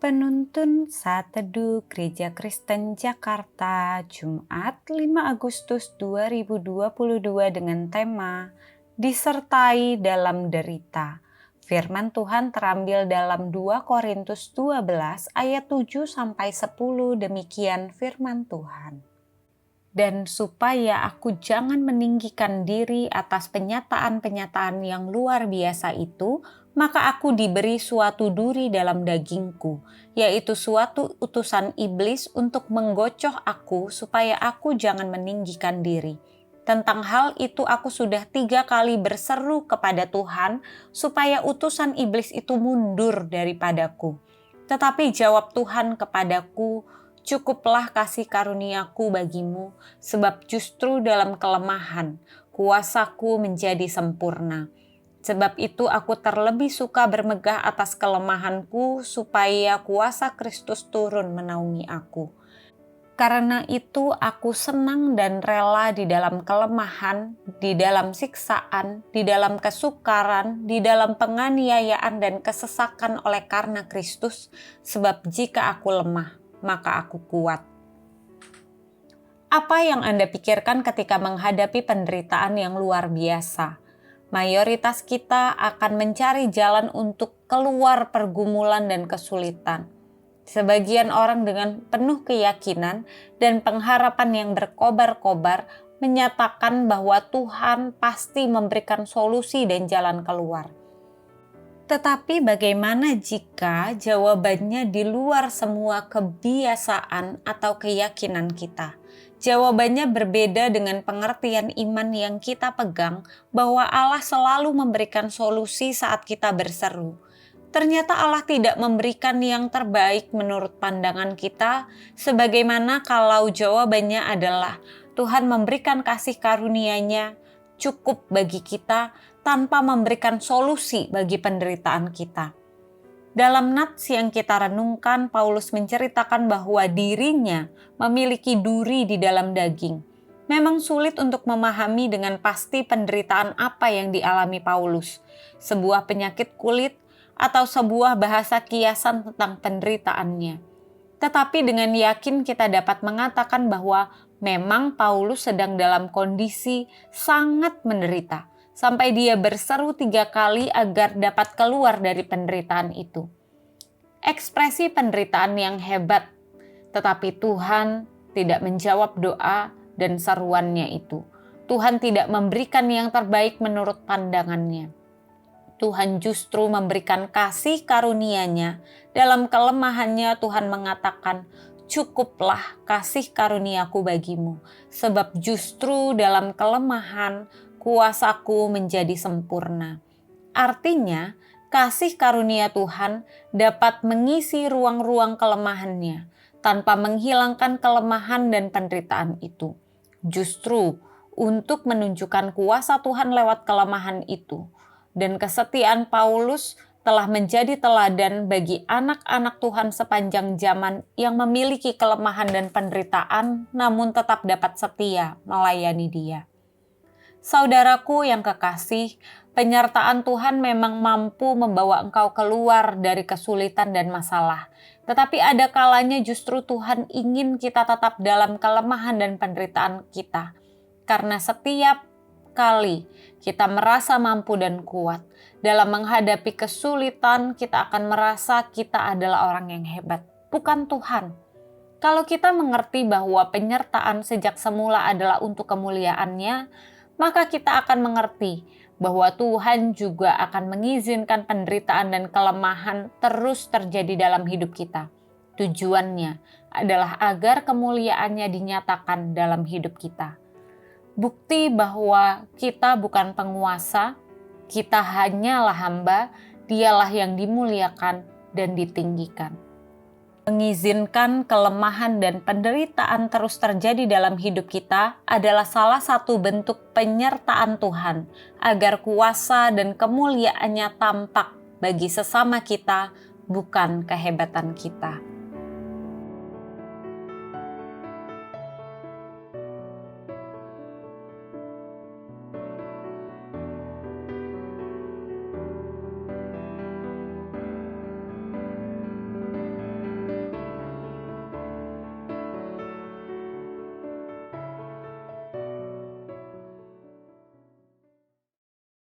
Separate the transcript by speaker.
Speaker 1: Penuntun Saat Teduh Gereja Kristen Jakarta, Jumat 5 Agustus 2022 dengan tema Disertai dalam Derita. Firman Tuhan terambil dalam 2 Korintus 12 ayat 7-10. Demikian firman Tuhan. Dan supaya aku jangan meninggikan diri atas penyataan-penyataan yang luar biasa itu, maka aku diberi suatu duri dalam dagingku, yaitu suatu utusan iblis untuk menggocoh aku supaya aku jangan meninggikan diri. Tentang hal itu aku sudah 3 kali berseru kepada Tuhan supaya utusan iblis itu mundur daripadaku. Tetapi jawab Tuhan kepadaku, "Cukuplah kasih karuniaku bagimu, sebab justru dalam kelemahan kuasaku menjadi sempurna." Sebab itu aku terlebih suka bermegah atas kelemahanku supaya kuasa Kristus turun menaungi aku. Karena itu aku senang dan rela di dalam kelemahan, di dalam siksaan, di dalam kesukaran, di dalam penganiayaan dan kesesakan oleh karena Kristus, sebab jika aku lemah, maka aku kuat. Apa yang Anda pikirkan ketika menghadapi penderitaan yang luar biasa? Mayoritas kita akan mencari jalan untuk keluar pergumulan dan kesulitan. Sebagian orang dengan penuh keyakinan dan pengharapan yang berkobar-kobar menyatakan bahwa Tuhan pasti memberikan solusi dan jalan keluar. Tetapi bagaimana jika jawabannya di luar semua kebiasaan atau keyakinan kita? Jawabannya berbeda dengan pengertian iman yang kita pegang bahwa Allah selalu memberikan solusi saat kita berseru. Ternyata Allah tidak memberikan yang terbaik menurut pandangan kita, sebagaimana kalau jawabannya adalah Tuhan memberikan kasih karunia-Nya cukup bagi kita tanpa memberikan solusi bagi penderitaan kita. Dalam nats yang kita renungkan, Paulus menceritakan bahwa dirinya memiliki duri di dalam daging. Memang sulit untuk memahami dengan pasti penderitaan apa yang dialami Paulus, sebuah penyakit kulit atau sebuah bahasa kiasan tentang penderitaannya. Tetapi dengan yakin kita dapat mengatakan bahwa memang Paulus sedang dalam kondisi sangat menderita, sampai dia berseru 3 kali agar dapat keluar dari penderitaan itu. Ekspresi penderitaan yang hebat, tetapi Tuhan tidak menjawab doa dan seruannya itu. Tuhan tidak memberikan yang terbaik menurut pandangannya. Tuhan justru memberikan kasih karunia-Nya. Dalam kelemahannya Tuhan mengatakan, "Cukuplah kasih karuniaku bagimu, sebab justru dalam kelemahan kuasaku menjadi sempurna." Artinya, kasih karunia Tuhan dapat mengisi ruang-ruang kelemahannya tanpa menghilangkan kelemahan dan penderitaan itu. Justru untuk menunjukkan kuasa Tuhan lewat kelemahan itu. Dan kesetiaan Paulus telah menjadi teladan bagi anak-anak Tuhan sepanjang zaman yang memiliki kelemahan dan penderitaan namun tetap dapat setia melayani Dia. Saudaraku yang kekasih, penyertaan Tuhan memang mampu membawa engkau keluar dari kesulitan dan masalah. Tetapi ada kalanya justru Tuhan ingin kita tetap dalam kelemahan dan penderitaan kita. Karena setiap kali kita merasa mampu dan kuat, dalam menghadapi kesulitan kita akan merasa kita adalah orang yang hebat, bukan Tuhan. Kalau kita mengerti bahwa penyertaan sejak semula adalah untuk kemuliaan-Nya, maka kita akan mengerti bahwa Tuhan juga akan mengizinkan penderitaan dan kelemahan terus terjadi dalam hidup kita. Tujuannya adalah agar kemuliaan-Nya dinyatakan dalam hidup kita. Bukti bahwa kita bukan penguasa, kita hanyalah hamba, Dialah yang dimuliakan dan ditinggikan. Mengizinkan kelemahan dan penderitaan terus terjadi dalam hidup kita adalah salah satu bentuk penyertaan Tuhan agar kuasa dan kemuliaan-Nya tampak bagi sesama kita, bukan kehebatan kita.